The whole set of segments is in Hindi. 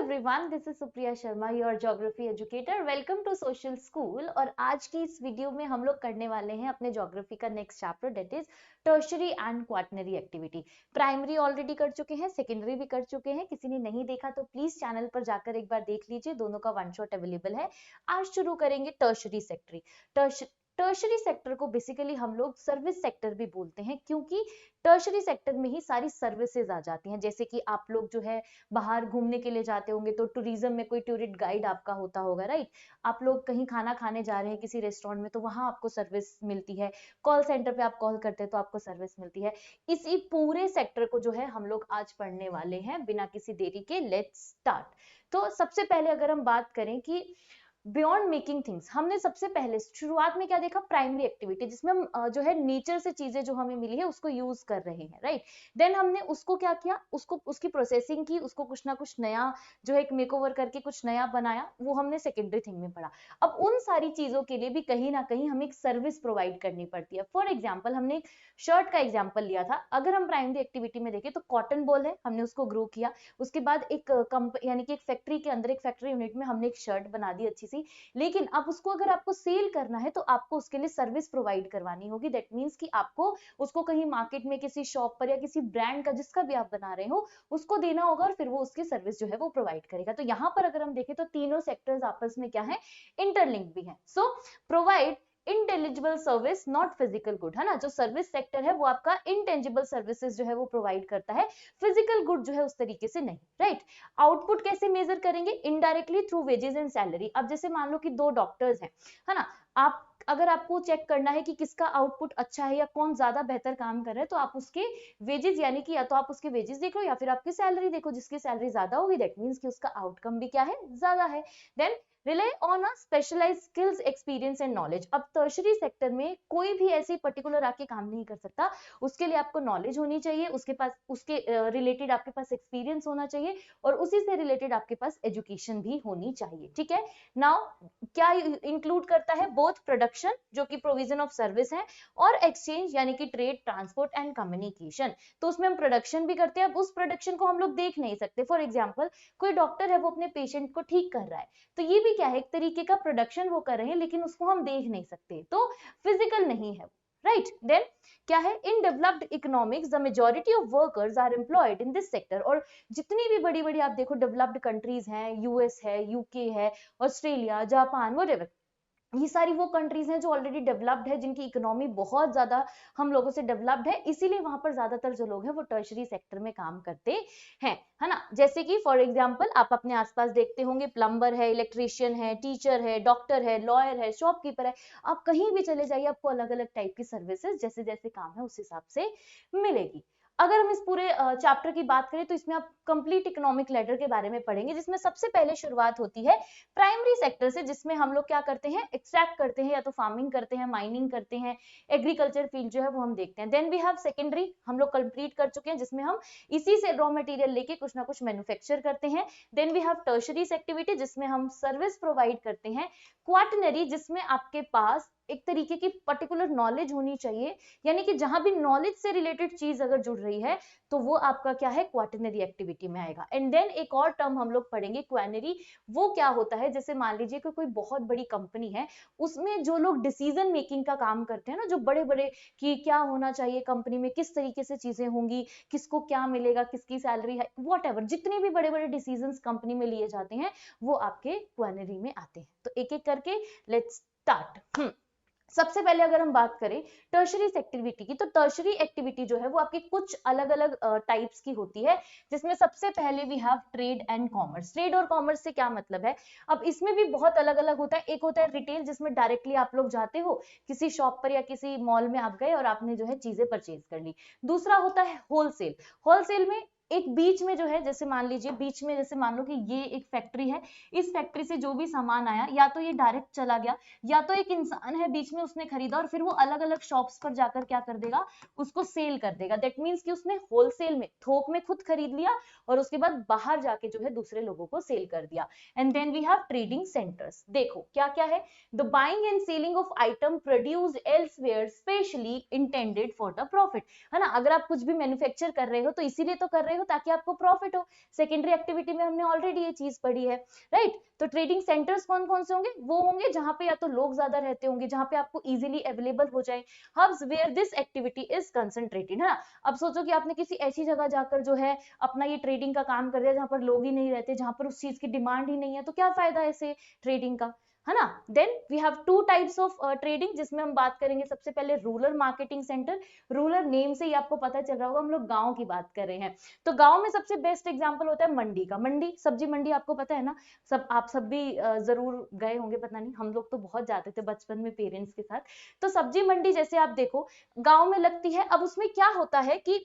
Everyone, this is Supriya Sharma, your geography educator. Welcome to social school. और आज की इस वीडियो में हम लोग करने वाले हैं अपने ज्योग्राफी का next chapter, that is tertiary and quaternary activity. Primary already कर चुके हैं, सेकेंडरी भी कर चुके हैं। किसी ने नहीं देखा तो प्लीज चैनल पर जाकर एक बार देख लीजिए, दोनों का वन शॉट अवेलेबल है। आज शुरू करेंगे टर्शरी सेक्टर। टर्शरी सेक्टर को बेसिकली हम लोग सर्विस सेक्टर भी बोलते हैं, क्योंकि टर्शरी सेक्टर में ही सारी सर्विसेज आ जाती हैं। जैसे कि आप लोग जो है बाहर घूमने के लिए जाते होंगे तो टूरिज्म में कोई टूरिस्ट गाइड आपका होता होगा, राइट। आप लोग कहीं खाना खाने जा रहे हैं किसी रेस्टोरेंट में तो वहां आपको सर्विस मिलती है। कॉल सेंटर पे आप कॉल करते हैं तो आपको सर्विस मिलती है। इसी पूरे सेक्टर को जो है हम लोग आज पढ़ने वाले हैं बिना किसी देरी के। Let's start. तो सबसे पहले अगर हम बात करें कि बियॉन्ड मेकिंग थिंग्स, हमने सबसे पहले शुरुआत में क्या देखा, प्राइमरी एक्टिविटी, जिसमें हम जो है नेचर से चीजें जो हमें मिली है उसको यूज कर रहे हैं, राइट। देन हमने उसको क्या किया, उसको उसकी प्रोसेसिंग की, उसको कुछ ना कुछ नया जो है एक मेकओवर करके कुछ नया बनाया, वो हमने सेकेंडरी थिंग में पढ़ा। अब उन सारी चीजों के लिए भी कहीं ना कहीं हमें एक सर्विस प्रोवाइड करनी पड़ती है। फॉर एग्जाम्पल, हमने एक शर्ट का एग्जाम्पल लिया था। अगर हम प्राइमरी एक्टिविटी में देखें तो कॉटन बॉल है, हमने उसको ग्रो किया। उसके बाद एक यानी कि एक फैक्ट्री के अंदर, एक फैक्ट्री यूनिट में हमने एक शर्ट बना दी अच्छी सी। लेकिन अब उसको अगर आपको सेल करना है तो आपको उसके लिए सर्विस प्रोवाइड करवानी होगी। दैट मींस कि आपको उसको कहीं मार्केट में किसी शॉप पर या किसी ब्रांड का जिसका भी आप बना रहे हो उसको देना होगा, और फिर वो उसकी सर्विस जो है वो प्रोवाइड करेगा। तो यहाँ पर अगर हम देखें तो तीनों सेक्टर्स आपस में क्या है, इंटरलिंक भी है। So provide intelligible service not physical good, है ना। जो सर्विस सेक्टर है वो आपका इंटेंजिबल सर्विसेज जो है वो प्रोवाइड करता है, फिजिकल गुड जो है उस तरीके से नहीं, राइट। आउटपुट कैसे मेजर करेंगे, indirectly through wages and salary. अब जैसे मान लो कि दो डॉक्टर्स हैं, है ना। आप अगर आपको चेक करना है कि किसका आउटपुट अच्छा है या कौन ज्यादा बेहतर काम कर रहा है, तो आप उसके वेजेस यानी कि या तो आप उसके वेजेस देखो या फिर आपकी सैलरी देखो। जिसकी सैलरी ज्यादा होगी दैट मींस कि उसका आउटकम भी क्या है, ज्यादा है। Then rely on a specialised skills, experience and knowledge. अब टर्शरी सेक्टर में कोई भी ऐसी पर्टिकुलर आके काम नहीं कर सकता, उसके लिए आपको नॉलेज होनी चाहिए, उसके पास उसके रिलेटेड आपके पास एक्सपीरियंस होना चाहिए, और उसी से रिलेटेड आपके पास एजुकेशन भी होनी चाहिए, ठीक है। नाउ क्या इंक्लूड करता है, बोथ प्रोडक्शन जो कि प्रोविजन ऑफ सर्विस है, और एक्सचेंज यानी कि ट्रेड, ट्रांसपोर्ट एंड कम्युनिकेशन। तो उसमें हम प्रोडक्शन भी करते हैं। अब उस प्रोडक्शन को हम लोग देख नहीं सकते। फॉर एग्जाम्पल, कोई डॉक्टर है वो अपने पेशेंट को ठीक कर रहा है, तो ये भी क्या है, एक तरीके का प्रोडक्शन वो कर रहे हैं, लेकिन उसको हम देख नहीं सकते, तो फिजिकल नहीं है, राइट। देन क्या है, in developed economics the majority of workers are employed in this sector. और जितनी भी बड़ी बड़ी आप देखो डेवलप्ड कंट्रीज हैं, यूएस है, यूके है, ऑस्ट्रेलिया, जापान, व्हाटएवर, ये सारी वो कंट्रीज हैं जो ऑलरेडी डेवलप्ड है, जिनकी इकोनॉमी बहुत ज्यादा हम लोगों से डेवलप्ड है। इसीलिए वहां पर ज्यादातर जो लोग हैं वो टर्शरी सेक्टर में काम करते हैं, है ना। जैसे कि फॉर एग्जांपल आप अपने आसपास देखते होंगे, प्लम्बर है, इलेक्ट्रिशियन है, टीचर है, डॉक्टर है, लॉयर है, शॉपकीपर है। आप कहीं भी चले जाइए आपको अलग अलग टाइप की सर्विसेज जैसे जैसे काम है उस हिसाब से मिलेगी। अगर हम इस पूरे चैप्टर की बात करें तो इसमें आप कंप्लीट इकोनॉमिक लैडर के बारे में पढ़ेंगे, जिसमें सबसे पहले शुरुआत होती है प्राइमरी सेक्टर से, जिसमें हम लोग क्या करते हैं, एक्सट्रैक्ट करते हैं, या तो फार्मिंग करते हैं, माइनिंग करते हैं, एग्रीकल्चर फील्ड जो है वो हम देखते हैं। देन वी हैव सेकेंडरी, हम लोग कंप्लीट कर चुके हैं, जिसमें हम इसी से रॉ मटेरियल लेके कुछ ना कुछ मैन्युफैक्चर करते हैं। देन वी हैव टर्शरीज एक्टिविटी, जिसमें हम सर्विस प्रोवाइड करते हैं। क्वाटरनरी, जिसमें आपके पास एक तरीके की पर्टिकुलर नॉलेज होनी चाहिए, यानी कि जहां भी नॉलेज से रिलेटेड चीज अगर जुड़ रही है तो वो आपका क्या है, क्वाटरनरी एक्टिविटी में आएगा। एंड देन एक और टर्म हम लोग पढ़ेंगे, क्वानरी। वो क्या होता है, जैसे मान लीजिए कि कोई बहुत बड़ी कंपनी है, उसमें जो लोग डिसीजन मेकिंग का काम करते हैं ना, जो बड़े बड़े कि क्या होना चाहिए कंपनी में, किस तरीके से चीजें होंगी, किसको क्या मिलेगा, किसकी सैलरी है, व्हाटएवर, जितने भी बड़े बड़े डिसीजंस कंपनी में लिए जाते हैं वो आपके क्वानरी में आते हैं। तो एक एक करके लेट्स स्टार्ट। सबसे पहले अगर हम बात करें टर्शरी एक्टिविटी की, तो टर्शरी एक्टिविटी जो है वो आपकी कुछ अलग अलग टाइप्स की होती है, जिसमें सबसे पहले we have trade and commerce. Trade और कॉमर्स से क्या मतलब है, अब इसमें भी बहुत अलग अलग होता है। एक होता है रिटेल, जिसमें डायरेक्टली आप लोग जाते हो किसी शॉप पर या किसी मॉल में आप गए और आपने जो है चीजें परचेज कर ली। दूसरा होता है होलसेल। होलसेल में एक बीच में जो है, जैसे मान लीजिए बीच में, जैसे मान लो कि ये एक फैक्ट्री है, इस फैक्ट्री से जो भी सामान आया या तो ये डायरेक्ट चला गया, या तो एक इंसान है बीच में, उसने खरीदा और फिर वो अलग अलग शॉप्स पर जाकर क्या कर देगा, उसको सेल कर देगा। दैट मींस कि उसने होलसेल में, थोक में खुद खरीद लिया और उसके बाद बाहर जाके जो है दूसरे लोगों को सेल कर दिया। And then we have trading centres. देखो क्या क्या है, the buying and selling of item produced elsewhere specially intended for the profit, है ना। अगर आप कुछ भी मैन्युफैक्चर कर रहे हो तो इसीलिए तो कर रहे हो हो ताकि आपको प्रॉफिट हो। सेकेंडरी एक्टिविटी में हमने ऑलरेडी ये चीज पढ़ी है, राइट। तो ट्रेडिंग सेंटर्स कौन कौन से होंगे? वो होंगे जहां पे या तो लोग ज्यादा रहते होंगे, जहां पे आपको इजीली अवेलेबल हो जाए, hubs where this activity is concentrated, है ना। अब सोचो कि आपने किसी ऐसी जगह जाकर जो है अपना ये ट्रेडिंग का काम कर दिया जहां पर लोग ही नहीं रहते, जहां पर उस चीज की डिमांड ही नहीं है, तो क्या फायदा ऐसे ट्रेडिंग का, है ना। Then we have two types of trading, जिसमें हम बात करेंगे सबसे पहले rural marketing centre. Rural name से ही आपको पता चल रहा होगा हम लोग गांव की बात कर रहे हैं। तो गांव में सबसे बेस्ट एग्जांपल होता है मंडी का। मंडी, सब्जी मंडी आपको पता है ना, सब आप सब भी जरूर गए होंगे, पता नहीं, हम लोग तो बहुत जाते थे बचपन में पेरेंट्स के साथ। तो सब्जी मंडी जैसे आप देखो गांव में लगती है। अब उसमें क्या होता है कि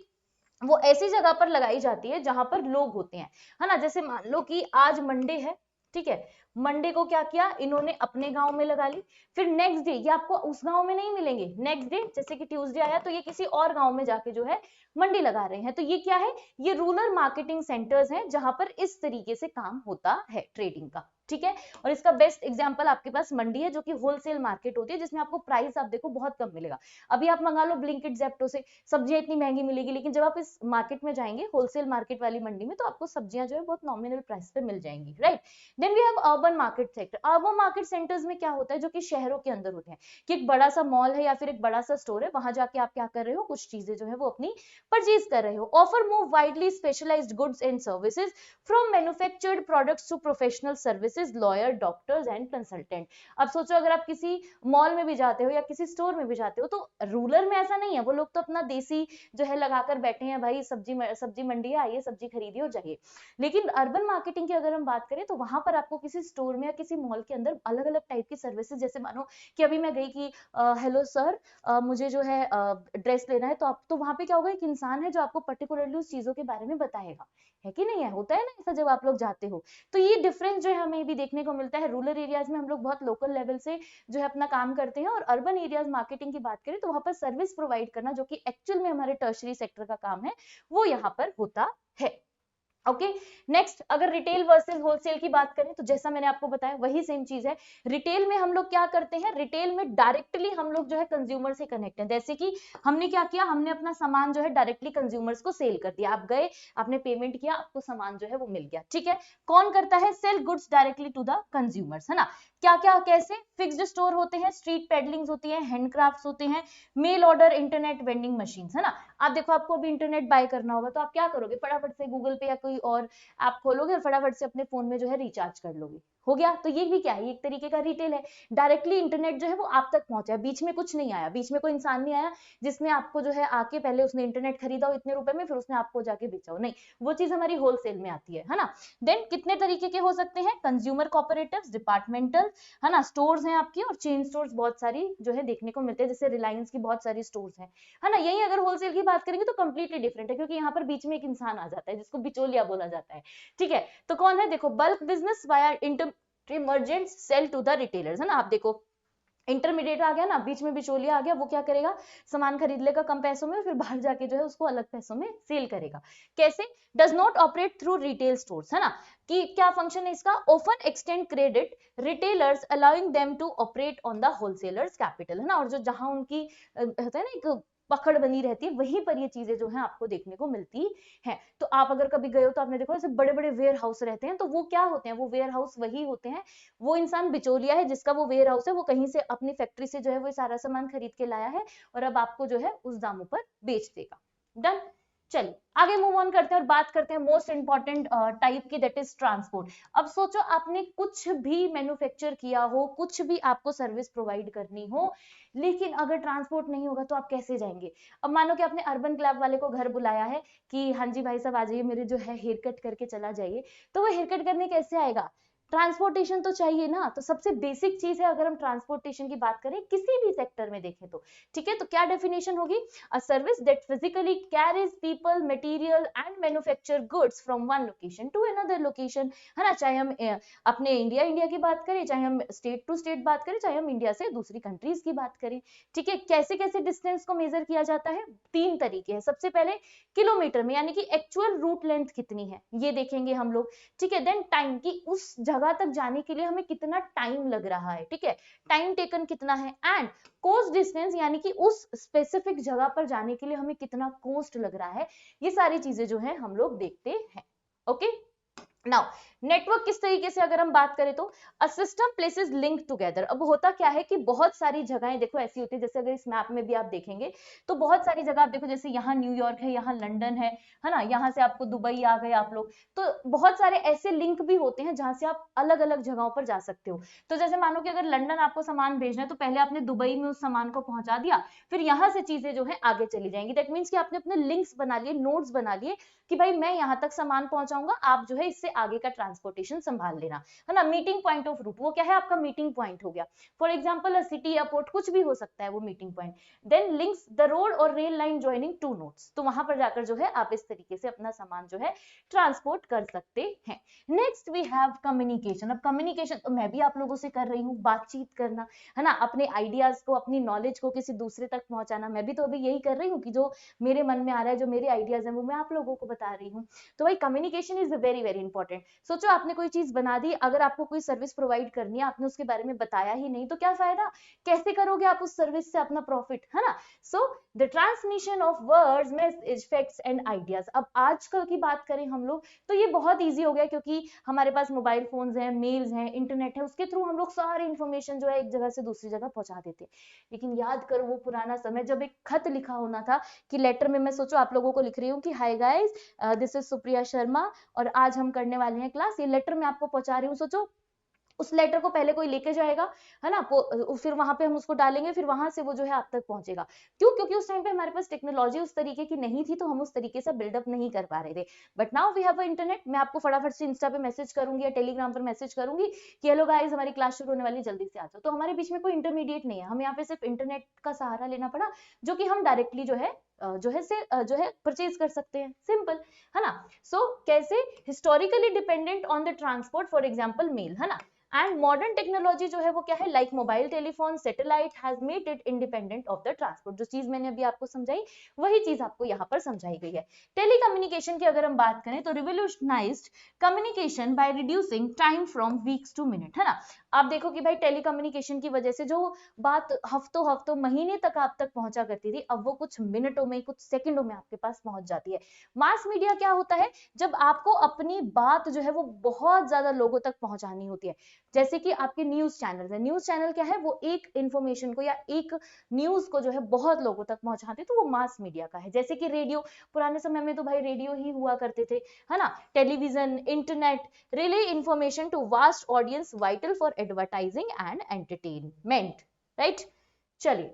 वो ऐसी जगह पर लगाई जाती है जहां पर लोग होते हैं, है ना। जैसे मान लो कि आज मंडे है, ठीक है, मंडे को क्या किया इन्होंने अपने गांव में लगा ली, फिर नेक्स्ट डे ये आपको उस गांव में नहीं मिलेंगे, नेक्स्ट डे जैसे कि ट्यूसडे आया तो ये किसी और गांव में जाके जो है मंडी लगा रहे हैं। तो ये क्या है, ये रूरल मार्केटिंग सेंटर्स हैं जहां पर इस तरीके से काम होता है ट्रेडिंग का, ठीक है। और इसका बेस्ट एग्जांपल आपके पास मंडी है जो कि होलसेल मार्केट होती है, जिसमें आपको प्राइस आप देखो बहुत कम मिलेगा। अभी आप मंगा लो ब्लिंकिट ज़ेप्टो से, सब्जियां इतनी महंगी मिलेगी, लेकिन जब आप इस मार्केट में जाएंगे होलसेल मार्केट वाली मंडी में तो आपको सब्जियां जो है बहुत नॉमिनल प्राइस पे मिल जाएंगी, right. Then we have urban market sector. Urban market centres में क्या होता है, जो कि शहरों के अंदर होते हैं, कि एक बड़ा सा मॉल है या फिर एक बड़ा सा स्टोर है, वहां जाके आप क्या कर रहे हो, कुछ चीजें जो है वो अपनी परचेज कर रहे हो। Offer more widely specialised goods and services from manufactured products to professional services, lawyer, doctors and consultant. अब सोचो अगर आप किसी मॉल में भी जाते हो या किसी स्टोर में भी जाते हो, तो रूरल में ऐसा नहीं है, वो लोग तो अपना देसी जो है लगाकर बैठे हैं, भाई सब्जी मंडी है, आइए सब्जी खरीदिए और जाइए। लेकिन अर्बन मार्केटिंग की अगर हम बात करें तो वहां पर आपको किसी स्टोर में या किसी मॉल के अंदर अलग अलग टाइप की सर्विसेज, जैसे मानो कि अभी मैं गई कि हेलो सर मुझे जो है ड्रेस लेना है, तो आप तो वहां पे क्या होगा, एक इंसान है जो आपको पर्टिकुलरली उस चीजों के बारे में बताएगा, है कि नहीं है, होता है ना ऐसा जब आप लोग जाते हो। तो ये डिफरेंस जो है हमें भी देखने को मिलता है। रूरल एरियाज में हम लोग बहुत लोकल लेवल से जो है अपना काम करते हैं, और अर्बन एरियाज मार्केटिंग की बात करें तो वहां पर सर्विस प्रोवाइड करना, जो कि एक्चुअल में हमारे टर्शरी सेक्टर का काम है, वो यहाँ पर होता है। ओके, नेक्स्ट अगर रिटेल वर्सेस होलसेल की बात करें तो जैसा मैंने आपको बताया वही सेम चीज है। रिटेल में हम लोग क्या करते हैं, रिटेल में डायरेक्टली हम लोग जो है कंज्यूमर से कनेक्ट है। जैसे कि हमने क्या किया, हमने अपना सामान जो है डायरेक्टली कंज्यूमर्स को सेल कर दिया, आप गए आपने पेमेंट किया, आपको सामान जो है वो मिल गया, ठीक है। कौन करता है, sell goods directly to the consumers, है ना। क्या क्या कैसे, फिक्स्ड स्टोर होते हैं, स्ट्रीट पेडलिंग्स होती है, हैंडक्राफ्ट्स होते हैं, mail order, internet vending machine, है ना। आप देखो आपको अभी इंटरनेट बाय करना होगा तो आप क्या करोगे, फटाफट से गूगल पे या कोई और ऐप खोलोगे और फटाफट से अपने फोन में जो है रिचार्ज कर लोगे, हो गया। तो ये भी क्या है, एक तरीके का रिटेल है। डायरेक्टली इंटरनेट जो है वो आप तक पहुंचा, बीच में कुछ नहीं आया, बीच में कोई इंसान नहीं आया जिसने आपको जो है आके पहले उसने इंटरनेट खरीदा हो इतने रुपए में, फिर उसने आपको जाके बेचा हो, नहीं, वो चीज हमारी होलसेल में आती है ना। देन कितने तरीके के हो सकते हैं, कंज्यूमर कोऑपरेटिव्स, डिपार्टमेंटल, है ना, स्टोर्स हैं आपकी, और चेन स्टोर्स बहुत सारी जो है देखने को मिलते हैं, जैसे रिलायंस की बहुत सारी स्टोर्स हैं, है ना। यही अगर होलसेल की बात करेंगे तो कंप्लीटली डिफरेंट है, क्योंकि यहाँ पर बीच में एक इंसान आ जाता है जिसको बिचौलिया बोला जाता है, ठीक है। तो कौन है, देखो bulk business via intermediate sale to the retailers, है ना। आप देखो इंटरमीडिएट आ गया ना, बीच में बिचौलिया आ गया, वो क्या करेगा, सामान खरीद लेगा कम पैसों में, फिर बाहर जाके जो है उसको अलग पैसों में सेल करेगा। कैसे, does not operate through retail stores, है ना, कि क्या फंक्शन है इसका, often extend credit retailers allowing them to operate on the wholesalers capital, है ना। और जो जहां उनकी होता है ना एक पकड़ बनी रहती है, वहीं पर ये चीजें जो है आपको देखने को मिलती है। तो आप अगर कभी गए हो तो आपने देखो ऐसे बड़े बड़े वेयर हाउस रहते हैं, तो वो क्या होते हैं, वो वेयर हाउस वही होते हैं, वो इंसान बिचौलिया है जिसका वो वेयर हाउस है, वो कहीं से अपनी फैक्ट्री से जो है वो सारा सामान खरीद के लाया है और अब आपको जो है उस दामों पर बेच देगा। डन, चलिए आगे मूव ऑन करते हैं और बात करते हैं मोस्ट इंपॉर्टेंट टाइप की, दैट इज ट्रांसपोर्ट। अब सोचो आपने कुछ भी मैन्युफैक्चर किया हो, कुछ भी आपको सर्विस प्रोवाइड करनी हो, लेकिन अगर ट्रांसपोर्ट नहीं होगा तो आप कैसे जाएंगे। अब मानो कि आपने अर्बन क्लब वाले को घर बुलाया है कि हाँ जी भाई साहब आ जाइए, मेरे जो है हेयर कट करके चला जाइए, तो वो हेयर कट करने कैसे आएगा, ट्रांसपोर्टेशन तो चाहिए ना। तो सबसे बेसिक चीज है अगर हम ट्रांसपोर्टेशन की बात करें किसी भी सेक्टर में देखें तो, ठीक है। तो क्या डेफिनेशन होगी, a service that physically carries people, material and manufacture goods from one location to another location, है ना। चाहे हम अपने इंडिया की बात करें, चाहे हम स्टेट टू स्टेट बात करें, चाहे हम इंडिया से दूसरी कंट्रीज की बात करें, ठीक है। कैसे कैसे डिस्टेंस को मेजर किया जाता है, तीन तरीके हैं। सबसे पहले किलोमीटर में, यानी कि एक्चुअल रूट लेंथ कितनी है, ये देखेंगे हम लोग, ठीक है। देन टाइम, की उस जगह जगह तक जाने के लिए हमें कितना टाइम लग रहा है, ठीक है, टाइम टेकन कितना है, एंड कोस्ट डिस्टेंस यानी कि उस स्पेसिफिक जगह पर जाने के लिए हमें कितना कोस्ट लग रहा है, ये सारी चीजें जो है हम लोग देखते हैं। ओके, नाउ नेटवर्क किस तरीके से अगर हम बात करें तो a system places link together. अब होता क्या है कि बहुत सारी जगहें देखो ऐसी होती है, जैसे अगर इस मैप में भी आप देखेंगे तो बहुत सारी जगह आप देखो, जैसे यहाँ न्यूयॉर्क है, यहाँ लंदन है ना, यहाँ से आपको दुबई आ गए आप लोग, तो बहुत सारे ऐसे लिंक भी होते हैं जहां से आप अलग अलग जगहों पर जा सकते हो। तो जैसे मानो कि अगर लंदन आपको सामान भेजना है तो पहले आपने दुबई में उस सामान को पहुंचा दिया, फिर यहाँ से चीजें जो है आगे चली जाएंगी। दैट मीन्स कि आपने अपने लिंक्स बना लिए, नोड्स बना लिए कि भाई मैं यहाँ तक सामान पहुंचाऊंगा, आप जो है इससे आगे का ट्रांसपोर्टेशन संभाल लेना, है ना। मीटिंग पॉइंट ऑफ रूट, वो क्या है, आपका मीटिंग पॉइंट हो गया। For example a city, airport, कुछ भी हो सकता है वो meeting point. Then links the road और rail line joining two nodes, तो वहां पर जाकर जो है आप इस तरीके से अपना सामान जो है ट्रांसपोर्ट कर सकते हैं। Next we have communication. अब कम्युनिकेशन तो मैं भी आप लोगों से कर रही हूँ, बातचीत करना, है ना, अपने आइडियाज को, अपनी नॉलेज को किसी दूसरे तक पहुंचाना, मैं भी तो अभी यही कर रही हूँ कि जो मेरे मन में आ रहा है, जो मेरे आइडियाज हैं वो मैं आप लोगों को बता रही हूँ। तो भाई communication is very very important. सोचो आपने कोई चीज बना दी, अगर आपको कोई सर्विस प्रोवाइड करनी है, आपने उसके बारे में बताया ही नहीं तो क्या फायदा, कैसे करोगे आप उस सर्विस से अपना प्रॉफिट, है ना। So the transmission of words, message, facts and ideas. अब आजकल की बात करें हम लोग तो ये बहुत ईजी हो गया, क्योंकि हमारे पास मोबाइल फोन्स हैं, मेल्स हैं, इंटरनेट है, उसके थ्रू हम लोग सारी इंफॉर्मेशन जो है एक जगह से दूसरी जगह पहुंचा देते हैं। लेकिन याद करो वो पुराना समय जब एक खत लिखा होना था, कि लेटर में मैं सोचो आप लोगों को लिख रही हूँ कि hi guys, this is Supriya Sharma और आज हम करने वाले हैं क्लास, ये लेटर मैं आपको पहुंचा रही हूँ। सोचो उस लेटर को पहले कोई लेके जाएगा, है ना, फिर वहां पे हम उसको डालेंगे, फिर वहां से वो जो है आप तक पहुंचेगा। क्यों? क्योंकि उस टाइम पे हमारे पास टेक्नोलॉजी उस तरीके की नहीं थी, तो हम उस तरीके से बिल्डअप नहीं कर पा रहे थे। But now we have internet, मैं आपको फटाफट से इंस्टा पे मैसेज करूंगी या टेलीग्राम पर मैसेज करूंगी कि हेलो गाइस हमारी क्लास शुरू होने वाली, जल्दी से आ जाओ। तो हमारे बीच में कोई इंटरमीडिएट नहीं है, हमें यहाँ पे सिर्फ इंटरनेट का सहारा लेना पड़ा, जो कि हम डायरेक्टली जो है परचेज कर सकते हैं, सिंपल, है ना। सो कैसे, historically dependent on the transport, for example mail, है ना। एंड मॉडर्न टेक्नोलॉजी जो है वो क्या है, like mobile telephone, satellite has made it independent of the transport. जो चीज मैंने अभी आपको समझाई वही चीज आपको यहाँ पर समझाई गई है। टेलीकम्युनिकेशन की अगर हम बात करें तो revolutionised communication by reducing time from weeks to minute, है ना। आप देखो कि भाई टेलीकम्युनिकेशन की वजह से जो बात हफ्तों हफ्तों महीने तक आप तक पहुंचा करती थी, अब वो कुछ मिनटों में, कुछ सेकंडों में आपके पास पहुंच जाती है। मास मीडिया क्या होता है, जब आपको अपनी बात जो है वो बहुत ज्यादा लोगों तक पहुंचानी होती है। जैसे कि आपके न्यूज चैनल है, न्यूज चैनल क्या है, वो एक इंफॉर्मेशन को या एक न्यूज को जो है बहुत लोगों तक पहुंचाते, तो वो मास मीडिया का है। जैसे कि रेडियो, पुराने समय में तो भाई रेडियो ही हुआ करते थे, है ना। Television, internet relay information to vast audience, vital for advertising and entertainment, right. चलिए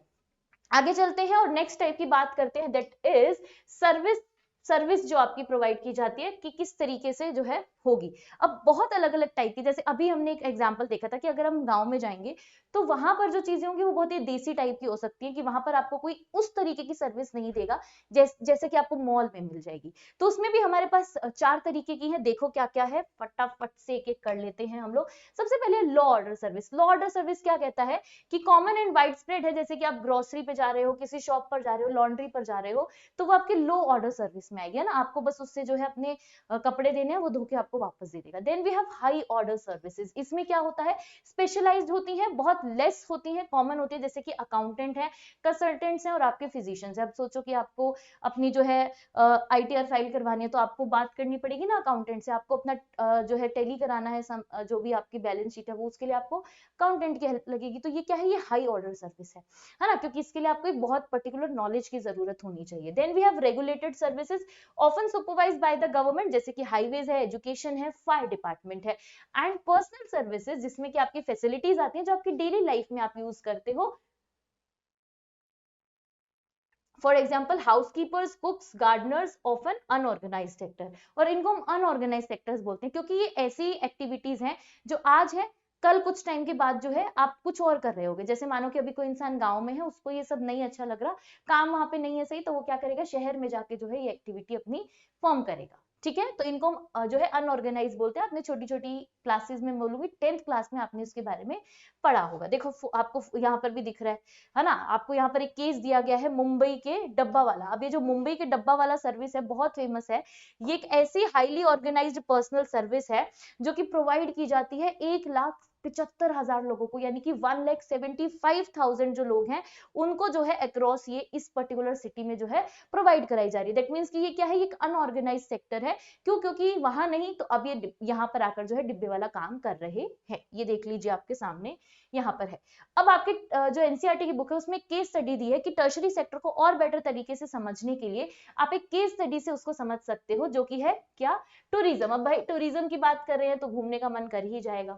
आगे चलते हैं और नेक्स्ट टाइप की बात करते हैं, दैट इज सर्विस। सर्विस जो आपकी प्रोवाइड की जाती है कि किस तरीके से जो है होगी। अब बहुत अलग अलग टाइप की, जैसे अभी हमने एक एग्जांपल देखा था कि अगर हम गांव में जाएंगे तो वहां पर जो चीजें होंगी वो बहुत ही देसी टाइप की हो सकती है, कि वहां पर आपको कोई उस तरीके की सर्विस नहीं देगा जैसे कि आपको मॉल में मिल जाएगी। तो उसमें भी हमारे पास चार तरीके की है, देखो क्या क्या है, फटाफट से एक एक कर लेते हैं हम लोग। सबसे पहले law order service. Law order service क्या कहता है कि कॉमन एंड वाइड स्प्रेड है, जैसे कि आप ग्रोसरी पे जा रहे हो, किसी शॉप पर जा रहे हो, लॉन्ड्री पर जा रहे हो, तो वो आपके लो ऑर्डर सर्विस में आएगी, है ना। आपको बस उससे जो है अपने कपड़े देने हैं, वो धो के आपको वापस दे देगा। Then we have high order services. इसमें क्या होता है, स्पेशलाइज्ड होती है, बहुत लेस होती है, कॉमन होती है, जैसे कि अकाउंटेंट है, कंसल्टेंट्स हैं और आपके फिजिशियंस है। अब सोचो कि आपको अपनी जो है आईटीआर फाइल करवानी है, तो आपको बात करनी पड़ेगी ना अकाउंटेंट से, आपको अपना जो है टेली कराना है, जो भी आपकी बैलेंस शीट है वो, उसके लिए आपको अकाउंटेंट की हेल्प लगेगी। तो ये क्या है, ये हाई ऑर्डर सर्विस है ना, क्योंकि इसके लिए आपको एक बहुत पर्टिकुलर नॉलेज की जरूरत होनी चाहिए। Then we have regulated services often supervised by the government, जैसे कि हाईवेज है, एजुकेशन है, फायर डिपार्टमेंट है। एंड पर्सनल सर्विसेज, जिसमें कि आपकी फैसिलिटीज आती हैं जो आपकी डेली लाइफ में आप यूज करते हो। For example housekeepers, cooks, gardeners, often unorganised sector. और इनको हम अनऑर्गेनाइज्ड सेक्टर्स बोलते हैं, क्योंकि ये ऐसी एक्टिविटीज हैं जो आज है, कल कुछ टाइम के बाद जो है आप कुछ और कर रहे होगे। जैसे मानो कि अभी कोई इंसान गांव में है, उसको ये सब नहीं अच्छा लग रहा, काम वहां पे नहीं है सही, तो वो क्या करेगा, शहर में जाके जो है ये एक्टिविटी अपनी फॉर्म करेगा। ठीक है, तो इनको जो है अनऑर्गेनाइज बोलते हैं। आपने छोटी छोटी क्लासेस में बोलूंगी, 10th क्लास में आपने इसके बारे में पढ़ा होगा। देखो आपको यहाँ पर भी दिख रहा है ना, आपको यहाँ पर एक केस दिया गया है मुंबई के डब्बा वाला। अब ये जो मुंबई के डब्बा वाला सर्विस है बहुत फेमस है। ये एक ऐसी हाईली ऑर्गेनाइज्ड पर्सनल सर्विस है जो कि प्रोवाइड की जाती है 1,75,000 लोगों को, यानी कि 1,75,000 जो लोग हैं उनको जो है अक्रॉस ये इस पर्टिकुलर सिटी में जो है प्रोवाइड कराई जा रही है। दैट मीन्स कि ये क्या है, ये एक अनऑर्गेनाइज सेक्टर है। क्यों? क्योंकि वहां नहीं तो अब ये यहाँ पर आकर जो है डिब्बे वाला काम कर रहे हैं। ये देख लीजिए आपके सामने यहाँ पर है। अब आपके जो एनसीईआरटी की बुक है उसमें केस स्टडी दी है कि टर्शरी सेक्टर को और बेटर तरीके से समझने के लिए आप एक केस स्टडी से उसको समझ सकते हो, जो कि है क्या, टूरिज्म। अब भाई टूरिज्म की बात कर रहे हैं तो घूमने का मन कर ही जाएगा।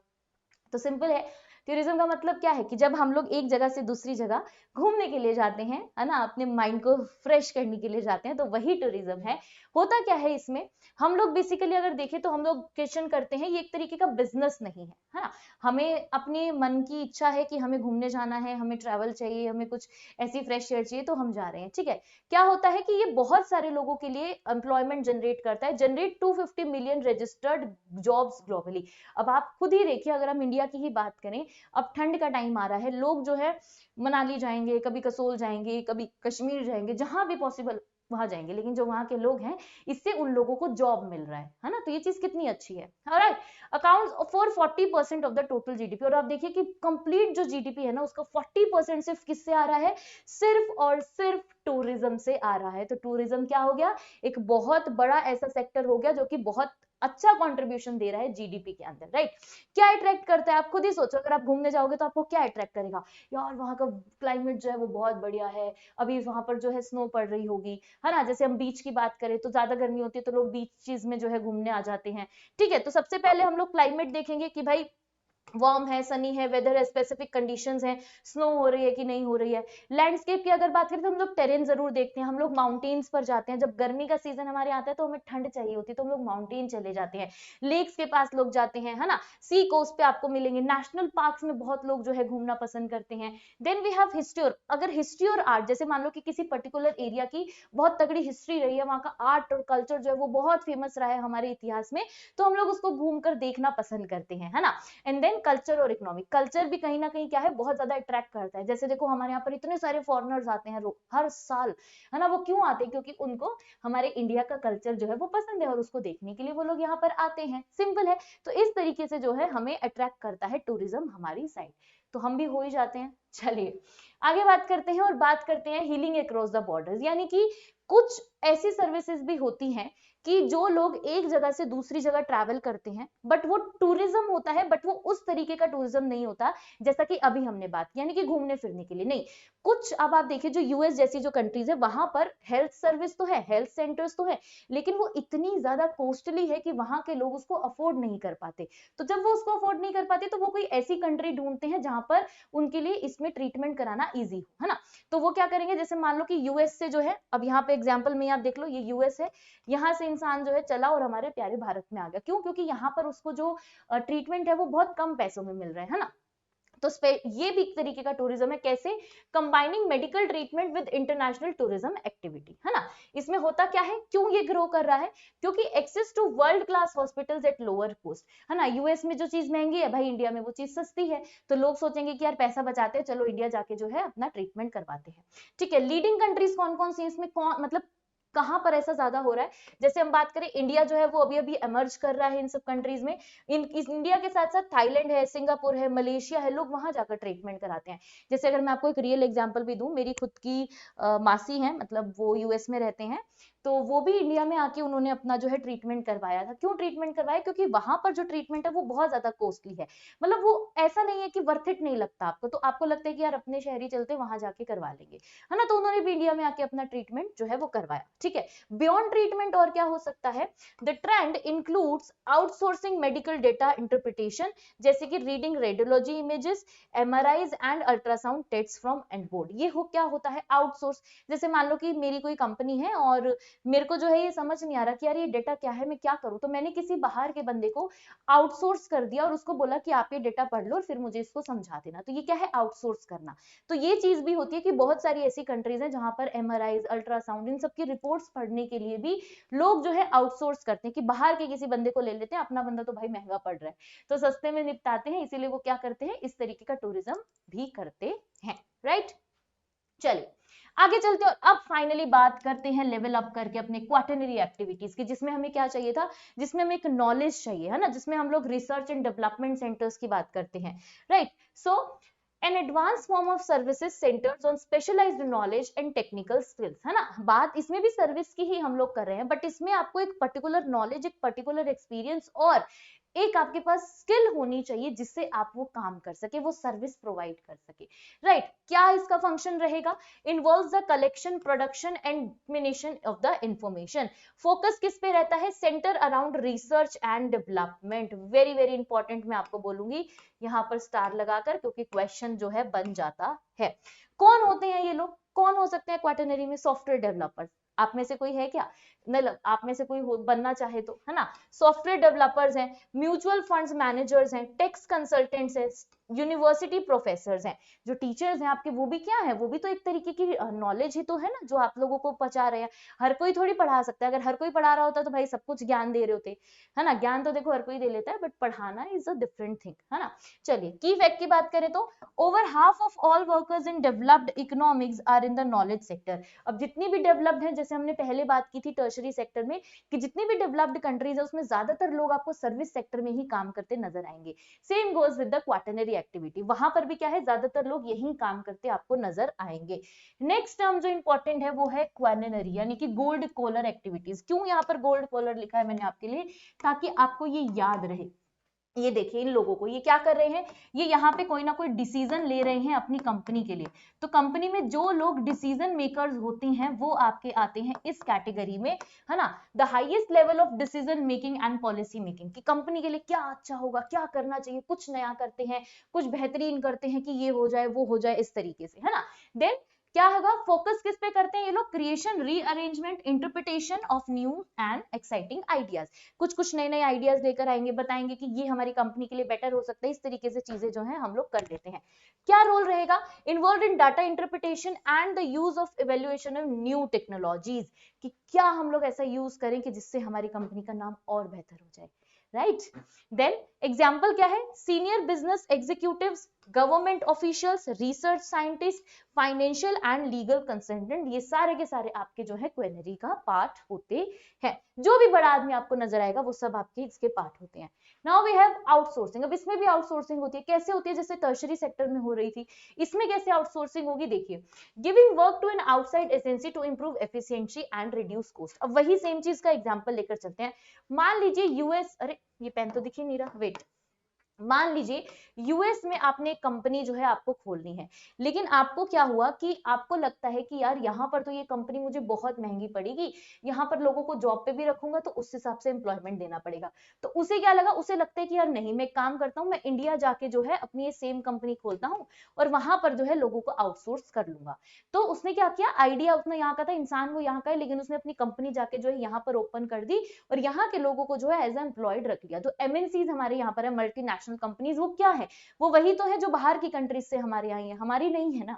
तो सिंपल है, टूरिज्म का मतलब क्या है कि जब हम लोग एक जगह से दूसरी जगह घूमने के लिए जाते हैं, है ना, अपने माइंड को फ्रेश करने के लिए जाते हैं, तो वही टूरिज्म है। होता क्या है इसमें, हम लोग बेसिकली अगर देखें तो हम लोग क्वेश्चन करते हैं, ये एक तरीके का बिजनेस नहीं है ना। हमें अपने मन की इच्छा है कि हमें घूमने जाना है, हमें ट्रैवल चाहिए, हमें कुछ ऐसी फ्रेश एयर चाहिए, तो हम जा रहे हैं। ठीक है, क्या होता है कि ये बहुत सारे लोगों के लिए एम्प्लॉयमेंट जनरेट करता है, generate 250 million registered jobs globally. अब आप खुद ही देखिए, अगर हम इंडिया की ही बात करें, अब ठंड का टाइम आ रहा है, लोग जो है मनाली जाएंगे, कभी कसोल जाएंगे, कभी कश्मीर जाएंगे, जहां भी पॉसिबल वहां जाएंगे, लेकिन जो वहां के लोग हैं इससे उन लोगों को जॉब मिल रहा है ना। तो ये चीज कितनी अच्छी है। Alright, accounts for 40% of the total GDP. और आप देखिए कि कंप्लीट जो जीडीपी है ना उसका 40% सिर्फ किससे आ रहा है, सिर्फ और सिर्फ टूरिज्म से आ रहा है। तो टूरिज्म क्या हो गया, एक बहुत बड़ा ऐसा सेक्टर हो गया जो कि बहुत अच्छा कंट्रीब्यूशन दे रहा है जीडीपी के अंदर। राइट, क्या अट्रैक्ट करता है, आप खुद ही सोचो, अगर आप घूमने जाओगे तो आपको क्या अट्रैक्ट करेगा, यार वहां का क्लाइमेट जो है वो बहुत बढ़िया है, अभी वहां पर जो है स्नो पड़ रही होगी, है ना। जैसे हम बीच की बात करें तो ज्यादा गर्मी होती है तो लोग बीचेस में जो है घूमने आ जाते हैं। ठीक है, तो सबसे पहले हम लोग क्लाइमेट देखेंगे कि भाई वार्म है, सनी है, वेदर है, स्पेसिफिक कंडीशंस हैं, स्नो हो रही है कि नहीं हो रही है। लैंडस्केप की अगर बात करें तो हम लोग टेरेन जरूर देखते हैं, हम लोग माउंटेन्स पर जाते हैं। जब गर्मी का सीजन हमारे आता है तो हमें ठंड चाहिए होती है तो हम लोग माउंटेन चले जाते हैं, लेक्स के पास लोग जाते हैं, है ना। सी कोस्ट पे आपको मिलेंगे, नेशनल पार्क्स में बहुत लोग जो है घूमना पसंद करते हैं। Then we have history. और अगर हिस्ट्री और आर्ट, जैसे मान लो कि किसी पर्टिकुलर एरिया की बहुत तगड़ी हिस्ट्री रही है, वहां का आर्ट और कल्चर जो है वो बहुत फेमस रहा है हमारे इतिहास में, तो हम लोग उसको घूमकर देखना पसंद करते हैं, है ना। एंड देन कल्चर और इकोनॉमी। कल्चर भी कहीं ना कहीं क्या है, बहुत ज्यादा अट्रैक्ट करता है। जैसे देखो हमारे यहाँ पर इतने सारे फॉरेनर्स आते हैं हर साल, है ना। वो क्यों आते हैं, क्योंकि उनको हमारे इंडिया का कल्चर जो है वो पसंद है और उसको देखने के लिए वो लोग यहाँ पर आते हैं। सिंपल है। तो इस तरीके से जो है हमें अट्रैक्ट करता है टूरिज्म हमारी साइड, तो हम भी हो ही जाते हैं। चलिए आगे बात करते हैं और बात करते हैं हीलिंग अक्रॉस द बॉर्डर्स। यानी कि कुछ ऐसी सर्विसेज भी होती हैं कि जो लोग एक जगह से दूसरी जगह ट्रैवल करते हैं, बट वो टूरिज्म होता है, बट वो उस तरीके का टूरिज्म नहीं होता जैसा कि अभी हमने बात की, यानी कि घूमने फिरने के लिए नहीं। कुछ अब आप देखिए जो यूएस जैसी जो कंट्रीज है वहां पर हेल्थ सर्विस तो है, हेल्थ सेंटर्स तो है, लेकिन वो इतनी ज्यादा कॉस्टली है कि वहां के लोग उसको अफोर्ड नहीं कर पाते। तो जब वो उसको अफोर्ड नहीं कर पाते तो वो कोई ऐसी कंट्री ढूंढते हैं जहां पर उनके लिए इसमें ट्रीटमेंट कराना ईजी हो, है ना। तो वो क्या करेंगे, जैसे मान लो कि यूएस से जो है, अब यहाँ पे एग्जाम्पल में आप देख लो, ये यूएस है, यहाँ से इंसान जो है चला और हमारे प्यारे भारत में आ गया। क्यों? क्योंकि यहाँ पर उसको जो ट्रीटमेंट है वो बहुत कम पैसों में मिल रहा है ना। तो ये भी एक तरीके का टूरिज्म है। कैसे? Combining medical treatment with international tourism activity, है ना। इसमें होता क्या है, क्यों ये ग्रो कर रहा है, क्योंकि access to world class hospitals at lower cost, है ना। यूएस में जो चीज महंगी है भाई इंडिया में वो चीज सस्ती है, तो लोग सोचेंगे कि यार पैसा बचाते हैं, चलो इंडिया जाके जो है अपना ट्रीटमेंट करवाते हैं। ठीक है, लीडिंग कंट्रीज कौन कौन सी इसमें, कौन मतलब कहां पर ऐसा ज्यादा हो रहा है। जैसे हम बात करें, इंडिया जो है वो अभी अभी इमर्ज कर रहा है इन सब कंट्रीज में। इंडिया के साथ साथ थाईलैंड है, सिंगापुर है, मलेशिया है, लोग वहां जाकर ट्रीटमेंट कराते हैं। जैसे अगर मैं आपको एक रियल एग्जांपल भी दूं, मेरी खुद की मासी है, मतलब वो यूएस में रहते हैं, तो वो भी इंडिया में आके उन्होंने अपना जो है ट्रीटमेंट करवाया था। क्यों ट्रीटमेंट करवाया? क्योंकि वहां पर जो ट्रीटमेंट है वो बहुत ज्यादा कॉस्टली है। मतलब वो ऐसा नहीं है कि वर्थ इट नहीं लगता आपको, तो आपको लगता है कि यार अपने शहरी चलते वहां जाके करवा लेंगे, है ना। तो उन्होंने भी इंडिया में आके अपना ट्रीटमेंट जो है वो करवाया। ठीक है, बियॉन्ड ट्रीटमेंट और क्या हो सकता है, the trend includes outsourcing medical data interpretation, जैसे कि reading radiology images, MRIs and ultrasound test from and board. ये क्या होता है, आउटसोर्स। जैसे मान लो कि मेरी कोई कंपनी है और मेरे को जो है ये समझ नहीं आ रहा कि यार ये डेटा क्या है, मैं क्या करूं, तो मैंने किसी बाहर के बंदे को आउटसोर्स कर दिया और उसको बोला कि आप ये डेटा पढ़ लो और फिर मुझे इसको समझा देना। तो ये क्या है, आउटसोर्स करना। तो ये चीज भी होती है कि बहुत सारी ऐसी कंट्रीज हैं जहां पर एमआरआईज, अल्ट्रासाउंड, इन सब की कोर्स पढ़ने के लिए भी लोग जो है आउटसोर्स करते हैं कि बाहर के किसी बंदे को ले लेते हैं, अपना बंदा तो भाई महंगा पड़ रहा है तो सस्ते में निपटाते हैं, इसीलिए वो क्या करते हैं, इस तरीके का टूरिज्म भी करते हैं, राइट। चलिए आगे चलते हैं और अब फाइनली बात करते हैं लेवल अप करके अपने क्वाटरनरी एक्टिविटीज की, जिसमें हमें क्या चाहिए था, जिसमें हमें एक नॉलेज चाहिए, है ना, जिसमें हम लोग रिसर्च एंड डेवलपमेंट सेंटर्स की बात करते हैं, right. So an advance form of services centres on specialised knowledge and technical skills, है ना, बात इसमें भी सर्विस की ही हम लोग कर रहे हैं, बट इसमें आपको एक पर्टिकुलर नॉलेज, एक पर्टिकुलर एक्सपीरियंस और एक आपके पास स्किल होनी चाहिए जिससे आप वो काम कर सके, वो सर्विस प्रोवाइड कर सके, राइट। क्या इसका फंक्शन रहेगा, involves the collection, production and distribution of the information. Focus किस पे रहता है, centre around research and development, very very important, मैं आपको बोलूंगी यहाँ पर स्टार लगाकर, क्योंकि क्वेश्चन जो है बन जाता है। कौन होते हैं ये लोग, कौन हो सकते हैं क्वाटरनरी में, सॉफ्टवेयर डेवलपर्स, आप में से कोई है क्या, नहीं, आप में से कोई बनना चाहे तो, है ना, सॉफ्टवेयर डेवलपर्स हैं, म्यूचुअल फंड्स मैनेजर्स हैं, टैक्स कंसल्टेंट्स हैं, यूनिवर्सिटी प्रोफेसर्स हैं, जो टीचर्स हैं आपके, वो भी क्या है, वो भी तो एक तरीके की नॉलेज ही तो है ना, जो आप लोगों को पहुंचा रहे हैं। हर कोई थोड़ी पढ़ा सकता है, अगर हर कोई पढ़ा रहा होता तो भाई सब कुछ ज्ञान दे रहे होते, है ना, ज्ञान तो देखो हर कोई दे लेता है, बट पढ़ाना इज अ डिफरेंट थिंग, है ना। चलिए की फैक्ट की बात करें तो over half of all workers in developed economics are in the knowledge sector. अब जितनी भी डेवलप्ड है, जैसे हमने पहले बात की थी टर्शरी सेक्टर में कि जितनी भी डेवलप्ड कंट्रीज है उसमें ज्यादातर लोग आपको सर्विस सेक्टर में ही काम करते नजर आएंगे। Same goes with the quaternary activity, वहां पर भी क्या है, ज्यादातर लोग यही काम करते आपको नजर आएंगे। नेक्स्ट टर्म जो इंपॉर्टेंट है वो है क्वाटरनरी, यानी कि गोल्ड कॉलर एक्टिविटीज। क्यों यहाँ पर गोल्ड कॉलर लिखा है मैंने आपके लिए, ताकि आपको ये याद रहे। ये देखिए इन लोगों को, ये क्या कर रहे हैं, ये यहाँ पे कोई ना कोई डिसीजन ले रहे हैं अपनी कंपनी के लिए, तो कंपनी में जो लोग डिसीजन मेकर्स होते हैं वो आपके आते हैं इस कैटेगरी में, है ना, the highest level of decision making and policy making, कि कंपनी के लिए क्या अच्छा होगा, क्या करना चाहिए, कुछ नया करते हैं, कुछ बेहतरीन करते हैं कि ये हो जाए वो हो जाए, इस तरीके से, है ना। देन क्या होगा, फोकस किस पे करते हैं ये लोग, creation, rearrangement, interpretation of new and exciting ideas, कुछ कुछ नए नए आइडियाज लेकर आएंगे, बताएंगे कि ये हमारी कंपनी के लिए बेटर हो सकता है, इस तरीके से चीजें जो है हम लोग कर लेते हैं। क्या रोल रहेगा, involve in data interpretation and the use of evaluation of new technologies, कि क्या हम लोग ऐसा यूज करें कि जिससे हमारी कंपनी का नाम और बेहतर हो जाए, राइट। देन एग्जाम्पल क्या है, senior business executives, government officials, research scientist, financial and legal consultant, ये सारे के सारे आपके जो है क्वेनरी का पार्ट होते हैं। जो भी बड़ा आदमी आपको नजर आएगा वो सब आपके इसके पार्ट होते हैं। नाउ वी हैव आउटसोर्सिंग, अब इसमें भी आउटसोर्सिंग होती है, कैसे होती है, जैसे टर्शरी सेक्टर में हो रही थी, इसमें कैसे आउटसोर्सिंग होगी, देखिए, giving work to an outside agency to improve efficiency and reduce cost. अब वही सेम चीज का एग्जांपल लेकर चलते हैं, मान लीजिए यूएस, अरे ये पेन तो दिख ही नहीं रहा, वेट, मान लीजिए यूएस में आपने एक कंपनी जो है आपको खोलनी है, लेकिन आपको क्या हुआ कि आपको लगता है कि यार यहाँ पर तो ये कंपनी मुझे बहुत महंगी पड़ेगी, यहाँ पर लोगों को जॉब पे भी रखूंगा तो उस हिसाब से एम्प्लॉयमेंट देना पड़ेगा, तो उसे क्या लगा, उसे लगता है कि यार नहीं, मैं काम करता हूँ, मैं इंडिया जाके जो है अपनी ये सेम कंपनी खोलता हूँ और वहां पर जो है लोगों को आउटसोर्स कर लूंगा। तो उसने क्या किया, आइडिया उसने यहाँ का था, इंसान वो यहाँ का है, लेकिन उसने अपनी कंपनी जाके जो है यहाँ पर ओपन कर दी और यहाँ के लोगों को जो है एज एम्प्लॉयड रख लिया। तो एमएनसीज हमारे यहाँ पर है, मल्टीनेशनल कंपनीज, वो क्या है, वो वही तो है जो बाहर की कंट्रीज से हमारे यहाँ है, हमारी नहीं है ना।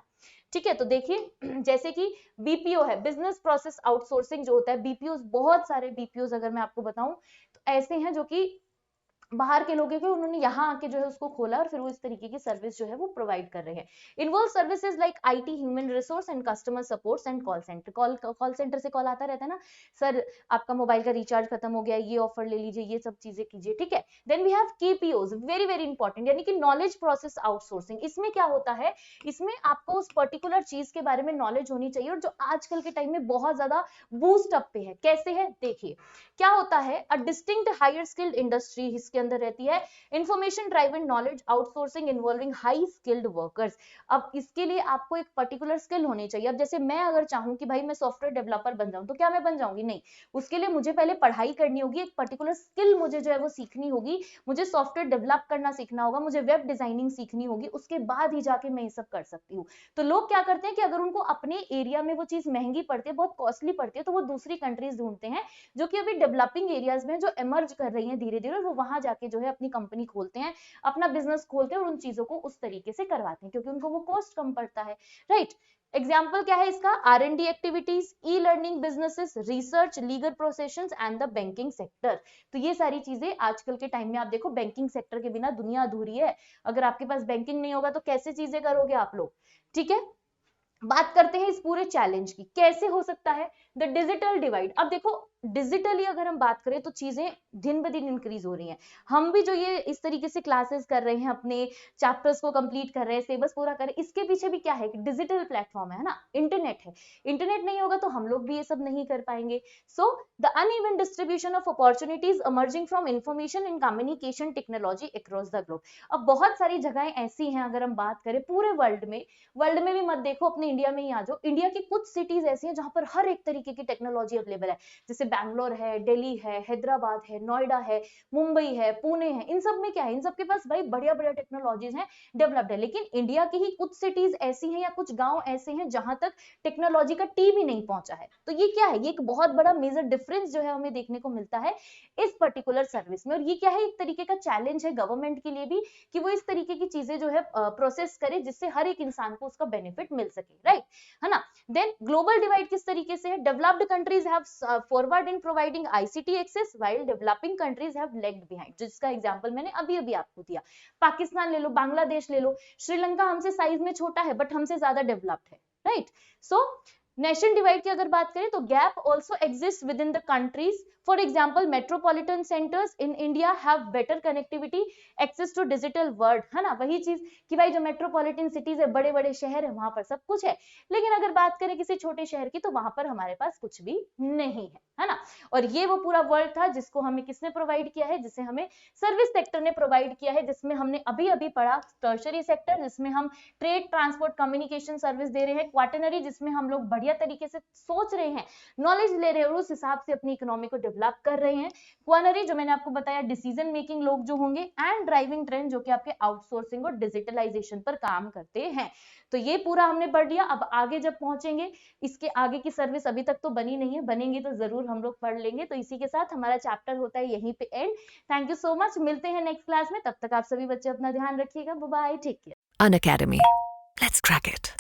ठीक है, तो देखिए जैसे कि बीपीओ है, बिजनेस प्रोसेस आउटसोर्सिंग जो होता है, बीपीओ, बहुत सारे बीपीओ अगर मैं आपको बताऊं तो ऐसे हैं जो कि बाहर के लोगों के, उन्होंने यहाँ आके जो है उसको खोला और फिर वो इस तरीके की सर्विस जो है वो प्रोवाइड कर रहे हैं। Involve services like IT, human resource and customer supports and call centre, call centre से कॉल आता रहता है ना, सर आपका मोबाइल का रिचार्ज खत्म हो गया, ये ऑफर ले लीजिए, ये सब चीजें कीजिए, ठीक है। Then we have KPOs, very very important, यानी कि नॉलेज प्रोसेस आउटसोर्सिंग। इसमें क्या होता है, इसमें आपको उस पर्टिकुलर चीज के बारे में नॉलेज होनी चाहिए, और जो आजकल के टाइम में बहुत ज्यादा बूस्ट अप पे है, कैसे है देखिए, क्या होता है, a distinct higher skilled industry इसके अंदर रहती है, information driven knowledge outsourcing involving high skilled workers. अब इसके लिए आपको एक पर्टिकुलर स्किल होनी चाहिए। अब जैसे मैं अगर चाहूं कि भाई मैं सॉफ्टवेयर डेवलपर बन जाऊं, तो क्या मैं बन जाऊंगी, नहीं, उसके लिए मुझे पहले पढ़ाई करनी होगी, एक पर्टिकुलर स्किल मुझे जो है वो सीखनी होगी, मुझे सॉफ्टवेयर डेवलप करना सीखना होगा, मुझे वेब डिजाइनिंग सीखनी होगी, उसके बाद ही जाके मैं ये सब कर सकती हूँ। तो लोग क्या करते हैं कि अगर उनको अपने एरिया में वो चीज महंगी पड़ती है, बहुत कॉस्टली पड़ती है, तो वो दूसरी कंट्रीज ढूंढते हैं जो कि अभी डेवलपिंग एरियाज में जो इमर्ज कर रही हैं धीरे धीरे, वो वहां जाके जो है अपनी कंपनी खोलते हैं, अपना बिजनेस खोलते हैं और उन चीजों को उस तरीके से करवाते हैं क्योंकि उनको वो कॉस्ट कम पड़ता है, राइट। एग्जाम्पल क्या है इसका? R&D activities, e learning businesses, research, legal processions and the banking sector. तो ये सारी चीजें आजकल के टाइम में आप देखो, बैंकिंग सेक्टर के बिना दुनिया अधूरी है। अगर आपके पास बैंकिंग नहीं होगा तो कैसे चीजें करोगे आप लोग, ठीक है। बात करते हैं इस पूरे चैलेंज की, कैसे हो सकता है द डिजिटल डिवाइड। अब देखो डिजिटली अगर हम बात करें तो चीजें दिन ब दिन इंक्रीज हो रही हैं। हम भी जो ये इस तरीके से क्लासेस कर रहे हैं, अपने चैप्टर्स को कंप्लीट कर रहे हैं, सिलेबस पूरा कर रहे हैं, इसके पीछे भी क्या है कि डिजिटल प्लेटफॉर्म है ना, इंटरनेट है। इंटरनेट नहीं होगा तो हम लोग भी ये सब नहीं कर पाएंगे। So the uneven distribution of opportunities emerging from information and communication technology across the globe. अब बहुत सारी जगहें ऐसी हैं, अगर हम बात करें पूरे वर्ल्ड में भी मत देखो, अपने इंडिया में ही आ जाओ। इंडिया की कुछ सिटीज ऐसी हैं जहां पर हर एक तरीके की टेक्नोलॉजी अवेलेबल है, जैसे बैंगलोर है, दिल्ली है, हैदराबाद है, नोएडा है, मुंबई है, पुणे है। इन सब में क्या है, इन सब के पास भाई बढ़िया बढ़िया टेक्नोलॉजीज हैं, डेवलप्ड है। लेकिन इंडिया की ही कुछ सिटीज ऐसी हैं या कुछ गांव ऐसे हैं जहां तक टेक्नोलॉजी का टी भी नहीं पहुंचा है। तो ये क्या है, ये एक बहुत बड़ा मेजर डिफरेंस जो है हमें देखने को मिलता है इस पर्टिकुलर सर्विस में। और ये क्या है, एक तरीके का चैलेंज है गवर्नमेंट के लिए भी कि वो इस तरीके की चीजें जो है प्रोसेस करे जिससे हर एक इंसान को उसका बेनिफिट मिल सके, राइट, है ना। देन ग्लोबल डिवाइड किस तरीके से है? Developed countries have forward in providing ICT access while developing countries have lagged behind, जिसका एग्जांपल मैंने अभी अभी आपको दिया। पाकिस्तान ले लो, बांग्लादेश ले लो, श्रीलंका हमसे साइज में छोटा है बट हमसे ज्यादा डेवलप्ड है, राइट। सो नेशन डिवाइड की अगर बात करें तो gap also exist within the countries. For example metropolitan centres in India have better connectivity access to digital world, है ना। वही चीज कि भाई जो मेट्रोपॉलिटन सिटीज है, बड़े बड़े शहर है, वहां पर सब कुछ है। लेकिन अगर बात करें किसी छोटे शहर की तो वहां पर हमारे पास कुछ भी नहीं है ना। और ये वो पूरा वर्ल्ड था जिसको हमें किसने प्रोवाइड किया है, जिसे हमें सर्विस सेक्टर ने प्रोवाइड किया है, जिसमें हमने अभी अभी पढ़ा टर्शरी सेक्टर, जिसमें हम ट्रेड, ट्रांसपोर्ट, कम्युनिकेशन सर्विस दे रहे हैं। क्वाटरनरी, जिसमें हम लोग बढ़िया तरीके से सोच रहे हैं, नॉलेज ले रहे हैं और उस हिसाब से अपनी इकोनॉमी को डेवलप कर रहे हैं। क्वानरी, जो मैंने आपको बताया डिसीजन मेकिंग लोग जो होंगे। एंड ड्राइविंग ट्रेंड, जो कि आपके आउटसोर्सिंग और डिजिटलाइजेशन पर काम करते हैं। तो ये पूरा हमने पढ़ लिया। अब आगे जब पहुंचेंगे, इसके आगे की सर्विस अभी तक तो बनी नहीं है, बनेंगी तो जरूर हम लोग पढ़ लेंगे। तो इसी के साथ हमारा चैप्टर होता है यहीं पे and. Thank you so much, मिलते हैं नेक्स्ट क्लास में। तब तक आप सभी बच्चे अपना ध्यान रखिएगा। Bye bye, take care. Unacademy. Let's crack it.